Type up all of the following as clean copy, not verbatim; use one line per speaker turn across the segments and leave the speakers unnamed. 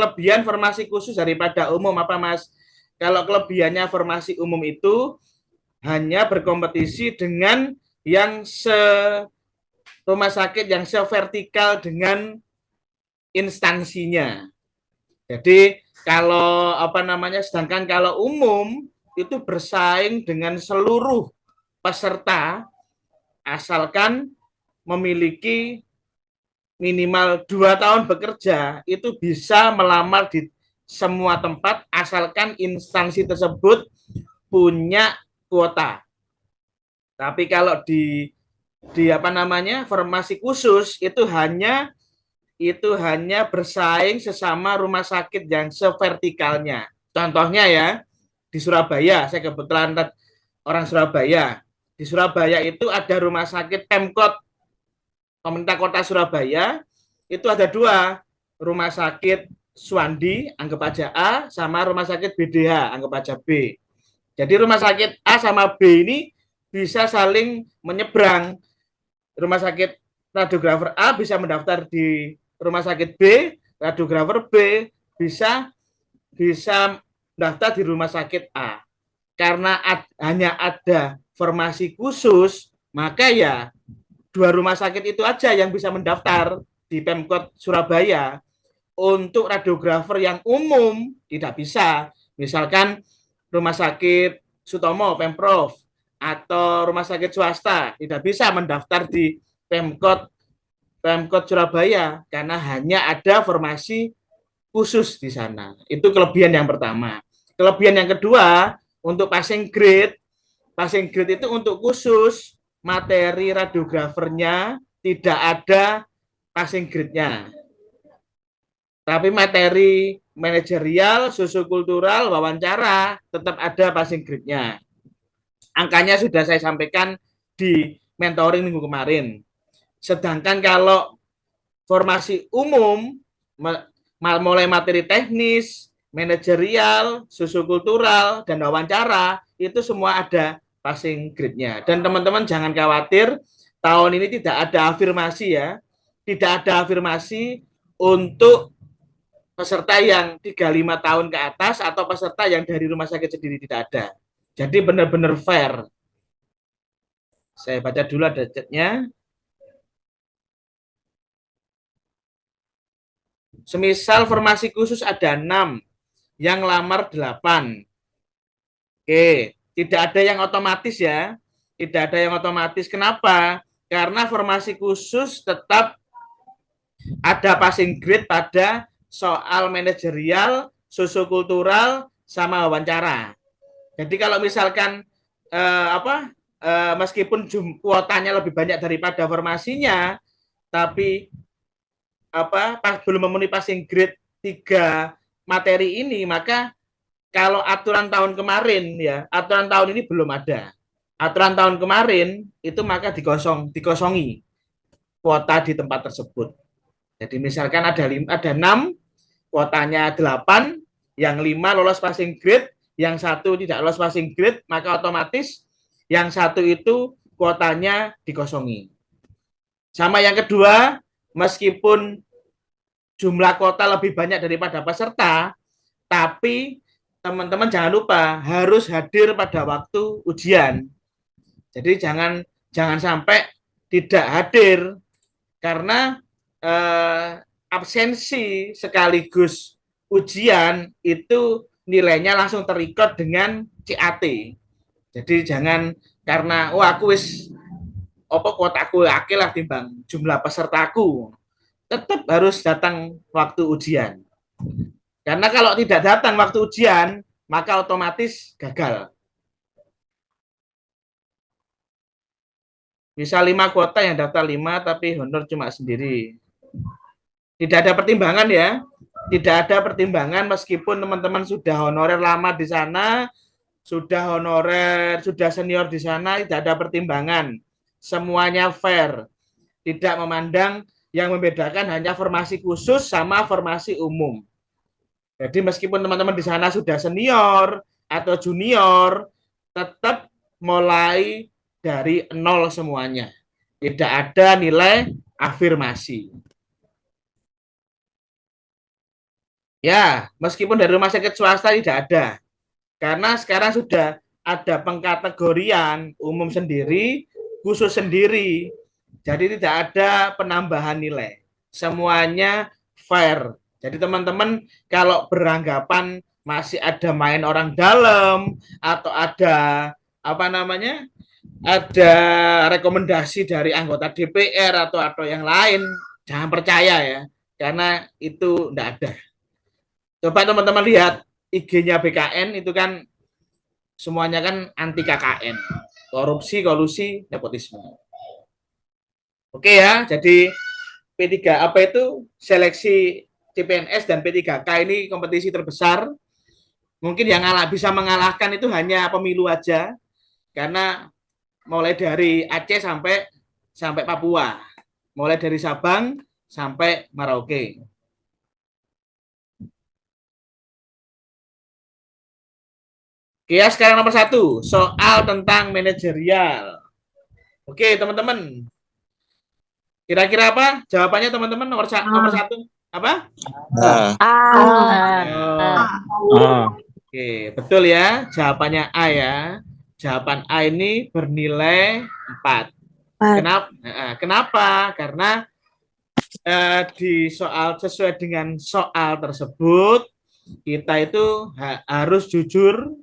kelebihan formasi khusus daripada umum apa, Mas? Kalau kelebihannya formasi umum itu hanya berkompetisi dengan yang rumah sakit yang severtikal dengan instansinya. Jadi kalau apa namanya, sedangkan kalau umum itu bersaing dengan seluruh peserta asalkan memiliki minimal 2 tahun bekerja, itu bisa melamar di semua tempat asalkan instansi tersebut punya kuota. Tapi kalau di apa namanya, formasi khusus itu hanya bersaing sesama rumah sakit yang severtikalnya. Contohnya ya, di Surabaya, saya kebetulan orang Surabaya. Di Surabaya itu ada rumah sakit Pemkot Pemerintah Kota Surabaya, itu ada 2, rumah sakit Suwandi, anggap aja A, sama rumah sakit BDH, anggap aja B. Jadi rumah sakit A sama B ini bisa saling menyeberang. Rumah sakit radiografer A bisa mendaftar di rumah sakit B, radiografer B bisa bisa daftar di rumah sakit A. Karena hanya ada formasi khusus, maka ya 2 rumah sakit itu aja yang bisa mendaftar di Pemkot Surabaya. Untuk radiografer yang umum tidak bisa. Misalkan rumah sakit Sutomo, Pemprov, atau rumah sakit swasta tidak bisa mendaftar di Pemkot Pemkot Surabaya karena hanya ada formasi khusus di sana. Itu kelebihan yang pertama. Kelebihan yang kedua, untuk passing grade itu untuk khusus, materi radiografernya tidak ada passing grade-nya. Tapi materi manajerial, sosiokultural, wawancara tetap ada passing grade-nya. Angkanya sudah saya sampaikan di mentoring minggu kemarin. Sedangkan kalau formasi umum, mulai materi teknis, manajerial, sosiokultural, dan wawancara, itu semua ada passing grade-nya. Dan teman-teman jangan khawatir, tahun ini tidak ada afirmasi ya. Tidak ada afirmasi untuk peserta yang 35 tahun ke atas atau peserta yang dari rumah sakit sendiri, tidak ada. Jadi benar-benar fair. Saya baca dulu ada chatnya. Semisal formasi khusus ada 6, yang lamar 8. Oke, tidak ada yang otomatis ya. Tidak ada yang otomatis. Kenapa? Karena formasi khusus tetap ada passing grade pada soal manajerial, sosiokultural, sama wawancara. Jadi kalau misalkan meskipun kuotanya lebih banyak daripada formasinya, tapi belum memenuhi passing grade 3 materi ini, maka kalau aturan tahun kemarin ya, aturan tahun ini belum ada. Aturan tahun kemarin itu maka dikosongi kuota di tempat tersebut. Jadi misalkan ada 6, kuotanya 8, yang 5 lolos passing grade, yang 1 tidak lolos passing grade, maka otomatis yang 1 itu kuotanya dikosongi. Sama yang kedua, meskipun jumlah kuota lebih banyak daripada peserta, tapi teman-teman jangan lupa harus hadir pada waktu ujian. Jadi jangan sampai tidak hadir karena absensi sekaligus ujian itu nilainya langsung terikot dengan CAT. Jadi jangan karena aku wis kuotaku akeh lah timbang jumlah pesertaku, tetap harus datang waktu ujian. Karena kalau tidak datang waktu ujian, maka otomatis gagal. Bisa 5 kuota yang daftar 5, tapi honor cuma sendiri. Tidak ada pertimbangan ya. Tidak ada pertimbangan meskipun teman-teman sudah honorer lama di sana, sudah honorer, sudah senior di sana, tidak ada pertimbangan. Semuanya fair. Tidak memandang, yang membedakan hanya formasi khusus sama formasi umum. Jadi meskipun teman-teman di sana sudah senior atau junior, tetap mulai dari 0 semuanya. Tidak ada nilai afirmasi. Ya, meskipun dari rumah sakit swasta tidak ada. Karena sekarang sudah ada pengkategorian umum sendiri, khusus sendiri. Jadi tidak ada penambahan nilai. Semuanya fair. Jadi teman-teman kalau beranggapan masih ada main orang dalam atau ada apa namanya? Ada rekomendasi dari anggota DPR atau yang lain, jangan percaya ya. Karena itu tidak ada. Coba teman-teman lihat IG-nya BKN itu kan semuanya kan anti KKN, korupsi, kolusi, nepotisme. Oke ya, jadi P3 apa itu seleksi CPNS dan P3K ini kompetisi terbesar. Mungkin yang bisa mengalahkan itu hanya pemilu aja, karena mulai dari Aceh sampai sampai Papua, mulai dari Sabang sampai Merauke. Oke ya, sekarang nomor 1, soal tentang manajerial. Oke teman-teman, kira-kira apa jawabannya teman-teman nomor 1 apa? Oke, betul ya. Jawabannya A ya. Jawaban A ini bernilai 4. Kenapa? Karena di soal sesuai dengan soal tersebut kita itu harus jujur.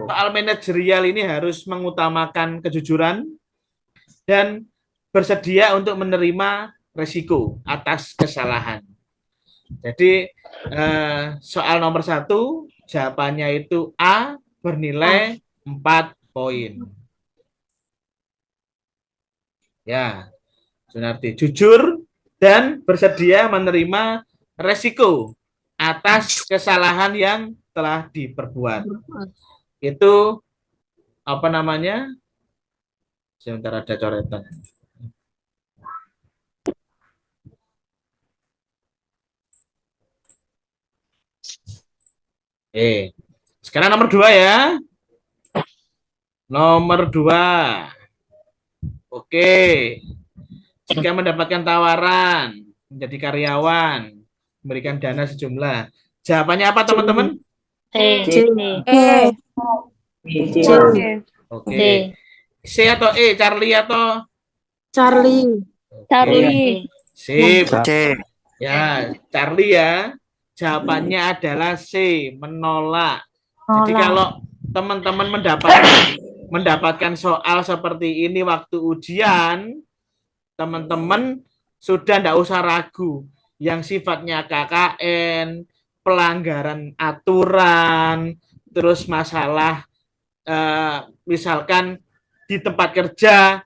Soal manajerial ini harus mengutamakan kejujuran dan bersedia untuk menerima resiko atas kesalahan. Jadi soal nomor 1 jawabannya itu A bernilai 4 poin. Ya, Sunarti jujur dan bersedia menerima resiko atas kesalahan yang telah diperbuat. Itu apa namanya? Sebentar ada coretan. Sekarang nomor 2 ya. Nomor 2. Oke. Jika mendapatkan tawaran menjadi karyawan, memberikan dana sejumlah. Jawabannya apa teman-teman? Oke. C atau E, Charlie atau
Charlie.
Sip. Ya, Charlie ya. Jawabannya adalah C, menolak. Jadi kalau teman-teman mendapatkan soal seperti ini waktu ujian, teman-teman sudah tidak usah ragu. Yang sifatnya KKN, pelanggaran aturan, terus masalah misalkan di tempat kerja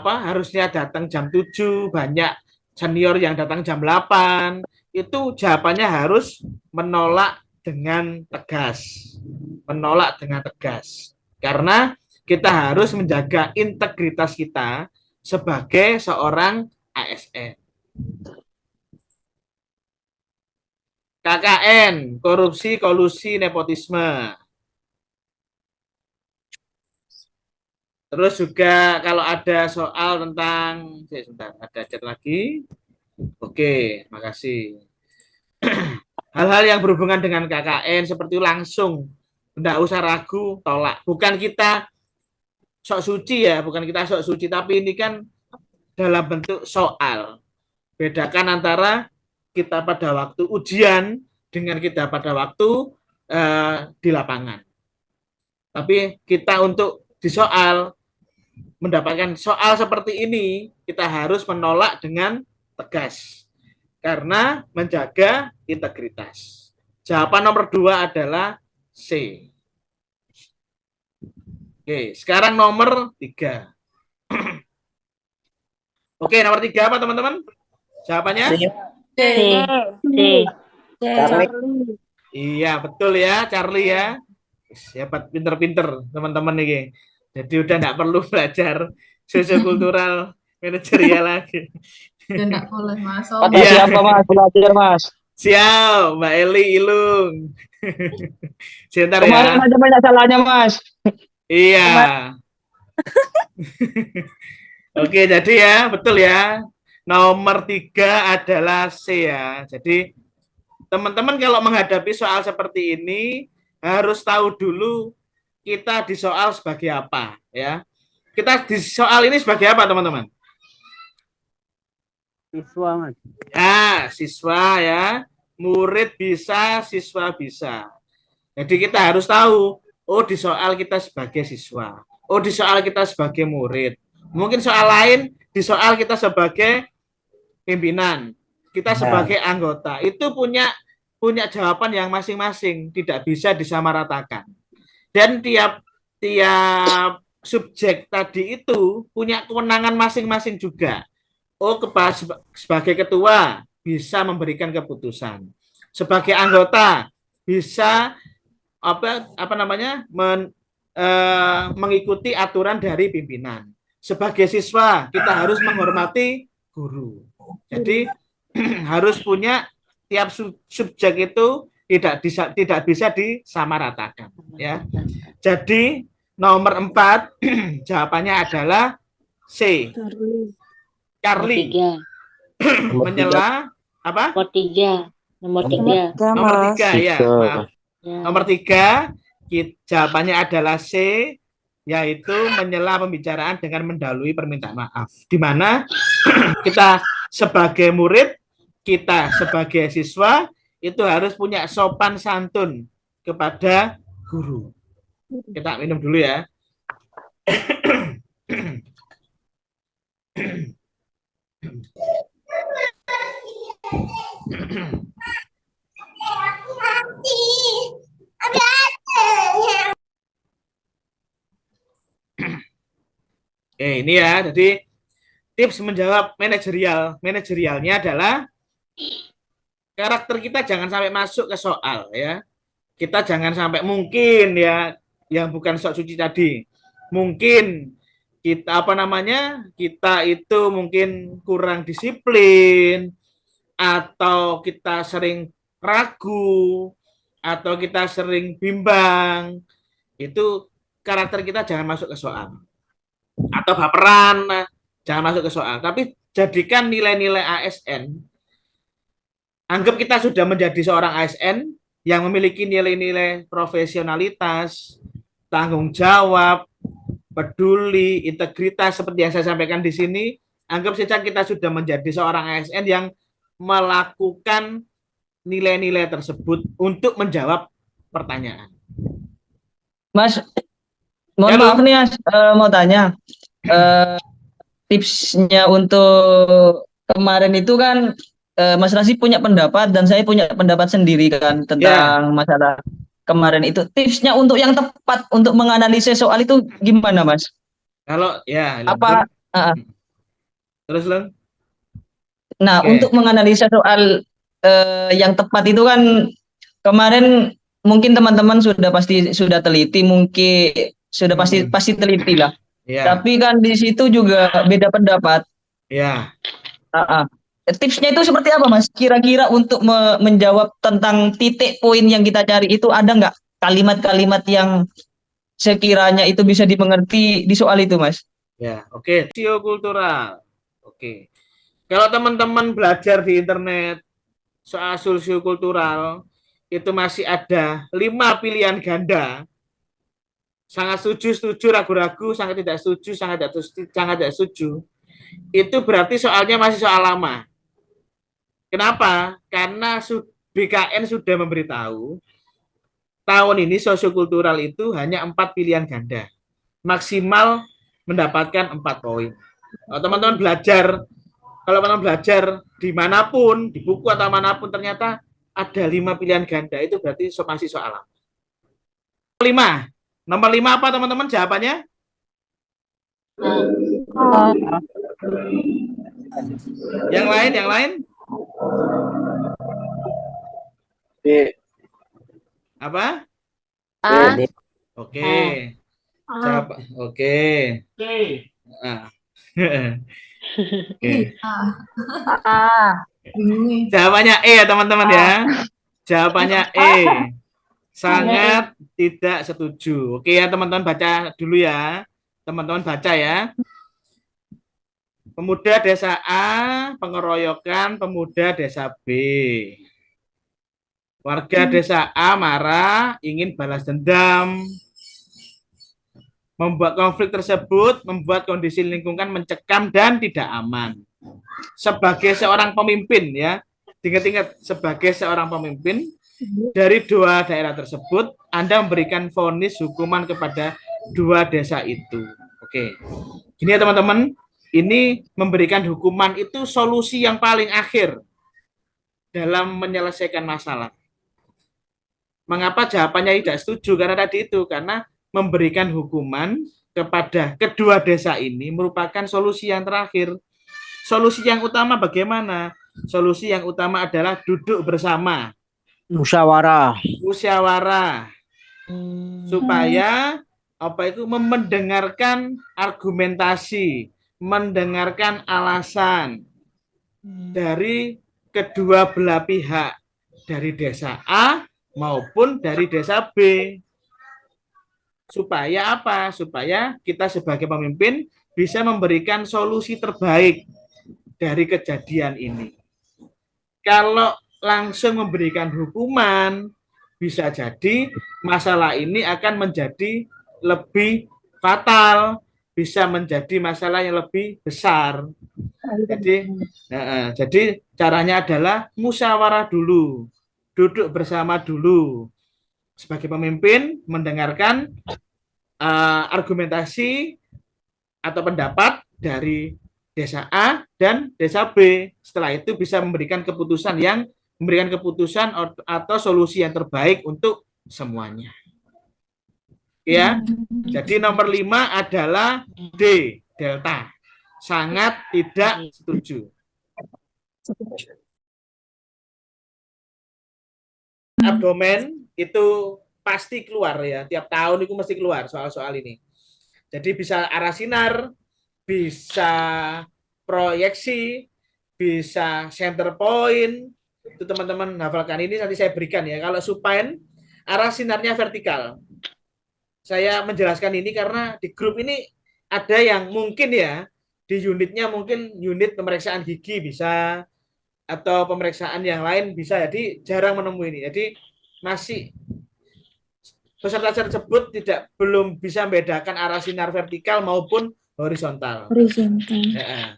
harusnya datang jam 7, banyak senior yang datang jam 8, itu jawabannya harus menolak dengan tegas. Menolak dengan tegas. Karena kita harus menjaga integritas kita sebagai seorang ASN. KKN, korupsi, kolusi, nepotisme. Terus juga kalau ada soal tentang, sebentar, ada chat lagi. Oke, makasih. Hal-hal yang berhubungan dengan KKN seperti langsung, tidak usah ragu, tolak. Bukan kita sok suci ya, bukan kita sok suci, tapi ini kan dalam bentuk soal. Bedakan antara kita pada waktu ujian dengan kita pada waktu di lapangan. Tapi kita untuk di soal, mendapatkan soal seperti ini, kita harus menolak dengan tegas. Karena menjaga integritas. Jawaban nomor 2 adalah C. Oke, sekarang nomor 3. Oke, nomor 3 apa teman-teman? Jawabannya?
C.
Charlie. Iya, betul ya, Charlie ya. Hebat, pinter-pinter teman-teman nih. Jadi udah nggak perlu belajar sosiokultural manajerial lagi.
Tidak boleh masuk.
Siapa Mas? Belajar Mas.
Siap, Mbak Eli Ilung. Sebentar ya.
Kemarin ada banyak salahnya Mas.
Iya. Oke, jadi ya, betul ya. Nomor 3 adalah C ya. Jadi teman-teman kalau menghadapi soal seperti ini harus tahu dulu kita di soal sebagai apa, ya. Kita di soal ini sebagai apa, teman-teman?
Siswa, Mas.
Ya, siswa ya. Murid bisa, siswa bisa. Jadi kita harus tahu, oh di soal kita sebagai siswa. Oh di soal kita sebagai murid. Mungkin soal lain, di soal kita sebagai pimpinan. Kita sebagai anggota. Itu punya jawaban yang masing-masing, tidak bisa disamaratakan. Dan tiap tiap subjek tadi itu punya kewenangan masing-masing juga. Oh, sebagai ketua bisa memberikan keputusan. Sebagai anggota bisa apa namanya mengikuti aturan dari pimpinan. Sebagai siswa kita harus menghormati guru. Jadi harus punya tiap subjek itu tidak bisa disamaratakan, ya. Jadi nomor 4 jawabannya adalah C. Carly menyela apa?
Nomor 3. Nomor 3.
Nomor 3 ya, maaf. Nomor 3 jawabannya adalah C, yaitu menyela pembicaraan dengan mendahului permintaan maaf. Di mana kita sebagai murid, kita sebagai siswa itu harus punya sopan santun kepada guru. Kita minum dulu ya. Oke, ini ya. Jadi tips menjawab manajerialnya adalah karakter kita jangan sampai masuk ke soal, ya. Kita jangan sampai mungkin ya yang bukan sok suci tadi. Mungkin kita kita itu mungkin kurang disiplin, atau kita sering ragu, atau kita sering bimbang. Itu karakter kita jangan masuk ke soal. Atau baperan, jangan masuk ke soal. Tapi jadikan nilai-nilai ASN, anggap kita sudah menjadi seorang ASN yang memiliki nilai-nilai profesionalitas, tanggung jawab, peduli, integritas seperti yang saya sampaikan di sini. Anggap saja kita sudah menjadi seorang ASN yang melakukan nilai-nilai tersebut untuk menjawab pertanyaan.
Mas, mohon maaf nih, Mas, mau tanya. Tipsnya untuk kemarin itu kan Mas Rasi punya pendapat dan saya punya pendapat sendiri kan tentang masalah kemarin itu. Tipsnya untuk yang tepat untuk menganalisis soal itu gimana, Mas?
Kalau ya
apa
terus Len?
Nah, untuk menganalisa soal yang tepat itu kan kemarin mungkin teman-teman sudah teliti, mungkin sudah pasti teliti lah. Tapi kan di situ juga beda pendapat.
Ya.
Tipsnya itu seperti apa, Mas? Kira-kira untuk menjawab tentang titik poin yang kita cari itu ada nggak kalimat-kalimat yang sekiranya itu bisa dimengerti di soal itu, Mas?
Ya, oke. Sosiokultural. Oke. Kalau teman-teman belajar di internet soal sosiokultural, itu masih ada 5 pilihan ganda. Sangat setuju, ragu-ragu, sangat tidak setuju, sangat tidak setuju. Itu berarti soalnya masih soal lama. Kenapa? Karena BKN sudah memberitahu tahun ini sosiokultural itu hanya 4 pilihan ganda. Maksimal mendapatkan 4 poin. Teman-teman belajar, kalau teman-teman belajar dimanapun, di buku atau manapun ternyata ada 5 pilihan ganda, itu berarti masih soal lama. 5. Nomor 5 apa teman-teman jawabannya? Yang lain?
B.
Apa?
A.
Oke. Oke. Jawabannya E ya teman-teman ya. Jawabannya E. Sangat tidak setuju. Oke ya teman-teman, baca dulu ya. Teman-teman baca ya. Pemuda desa A pengeroyokan pemuda desa B. Warga desa A marah, ingin balas dendam, membuat konflik tersebut membuat kondisi lingkungan mencekam dan tidak aman. Sebagai seorang pemimpin ya, ingat-ingat sebagai seorang pemimpin dari dua daerah tersebut, Anda memberikan vonis hukuman kepada dua desa itu. Oke, gini ya teman-teman, ini memberikan hukuman itu solusi yang paling akhir dalam menyelesaikan masalah. Mengapa jawabannya tidak setuju? Karena tadi itu, karena memberikan hukuman kepada kedua desa ini merupakan solusi yang terakhir. Solusi yang utama bagaimana? Solusi yang utama adalah duduk bersama,
Musyawarah.
musyawarah, supaya apa itu mendengarkan argumentasi, mendengarkan alasan dari kedua belah pihak, dari desa A maupun dari desa B. Supaya apa? Supaya kita sebagai pemimpin bisa memberikan solusi terbaik dari kejadian ini. Kalau langsung memberikan hukuman, bisa jadi masalah ini akan menjadi lebih fatal, bisa menjadi masalah yang lebih besar. Jadi caranya adalah musyawarah dulu, duduk bersama dulu. Sebagai pemimpin mendengarkan argumentasi atau pendapat dari desa A dan desa B. Setelah itu bisa memberikan keputusan atau solusi yang terbaik untuk semuanya. Ya. Jadi nomor 5 adalah D, delta. Sangat tidak setuju. Abdomen itu pasti keluar ya, tiap tahun itu mesti keluar soal-soal ini. Jadi bisa arah sinar, bisa proyeksi, bisa center point. Itu teman-teman hafalkan, ini nanti saya berikan ya. Kalau supine, arah sinarnya vertikal. Saya menjelaskan ini karena di grup ini ada yang mungkin ya, di unitnya mungkin unit pemeriksaan gigi bisa, atau pemeriksaan yang lain bisa, jadi jarang menemui ini. Jadi masih peserta tersebut belum bisa membedakan arah sinar vertikal maupun horizontal. Ya.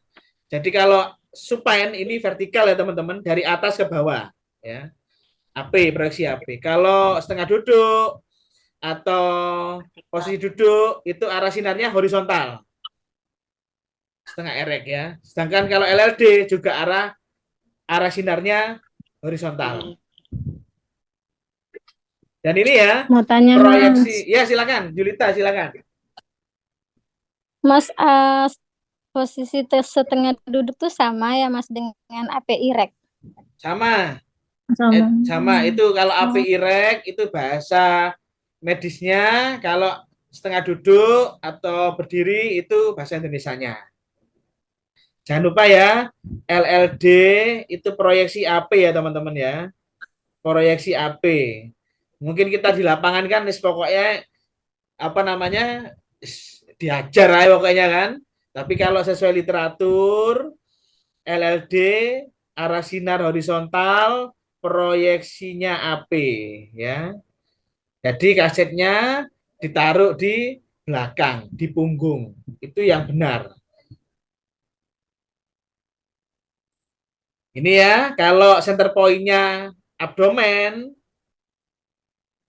Jadi kalau supine ini vertikal ya teman-teman, dari atas ke bawah ya. AP, proyeksi AP. Kalau setengah duduk atau posisi duduk itu arah sinarnya horizontal, setengah erek ya. Sedangkan kalau LLD juga arah sinarnya horizontal. Dan ini ya,
mau tanya
proyeksi. Ya silakan, Julita silakan.
Mas, posisi setengah duduk tuh sama ya Mas dengan API rek?
Sama. Sama. Itu kalau API rek itu bahasa medisnya, kalau setengah duduk atau berdiri itu bahasa Indonesianya. Jangan lupa ya, LLD itu proyeksi AP ya teman-teman ya. Proyeksi AP. Mungkin kita di lapangan kan pokoknya apa namanya diajar aja pokoknya kan. Tapi kalau sesuai literatur, LLD arah sinar horizontal, proyeksinya AP ya. Jadi kasetnya ditaruh di belakang, di punggung. Itu yang benar. Ini ya, kalau center point-nya abdomen,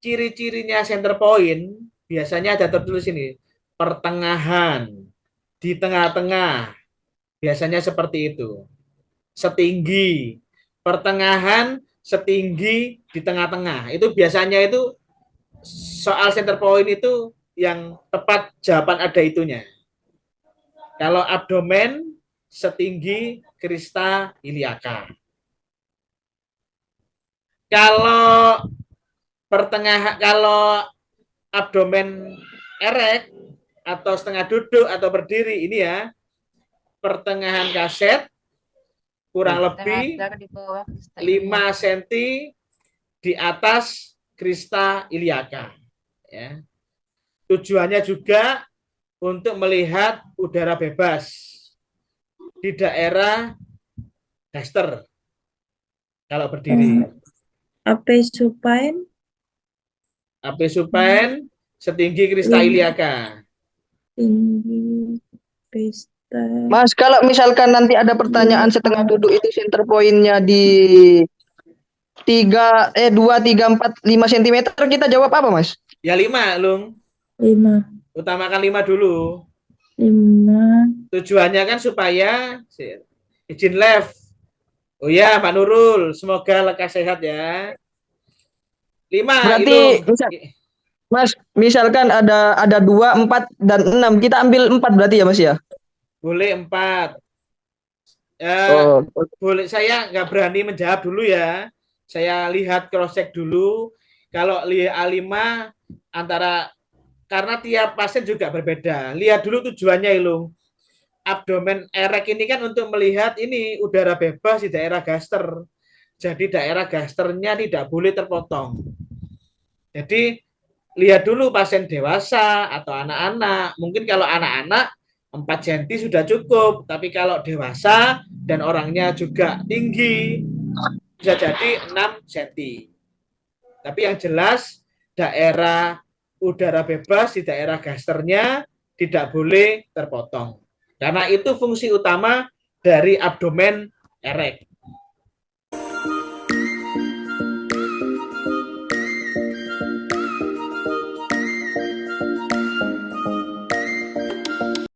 ciri-cirinya center point biasanya ada tertulis ini, pertengahan, di tengah-tengah, biasanya seperti itu. Setinggi, pertengahan, setinggi, di tengah-tengah. Itu biasanya itu soal center point itu yang tepat jawaban ada itunya. Kalau abdomen, setinggi krista iliaka. Kalau kalau abdomen erek atau setengah duduk atau berdiri ini ya, pertengahan kaset kurang lebih 5 cm di atas krista iliaka. Ya. Tujuannya juga untuk melihat udara bebas di daerah daster kalau berdiri.
AP supine
AP supine setinggi krista iliaca.
tinggi krista
Mas, kalau misalkan nanti ada pertanyaan setengah duduk itu center point-nya di 2, 3, 4, 5 cm, kita jawab apa, Mas?
Ya 5, Lung.
5
Utamakan 5 dulu.
5
Tujuannya kan supaya izin left. Oh ya, Pak Nurul, semoga lekas sehat ya. 5,
Berarti
Ilung.
Mas, misalkan ada 2, 4, dan 6, kita ambil 4 berarti ya, Mas ya?
Boleh 4.
Oh,
Boleh, saya nggak berani menjawab dulu ya. Saya lihat cross check dulu. Kalau A5 antara, karena tiap pasien juga berbeda. Lihat dulu tujuannya, Ilung. Abdomen erek ini kan untuk melihat ini udara bebas di daerah gaster. Jadi daerah gasternya tidak boleh terpotong. Jadi lihat dulu pasien dewasa atau anak-anak. Mungkin kalau anak-anak 4 cm sudah cukup, tapi kalau dewasa dan orangnya juga tinggi bisa jadi 6 cm. Tapi yang jelas daerah udara bebas di daerah gasternya tidak boleh terpotong. Karena itu fungsi utama dari abdomen erek.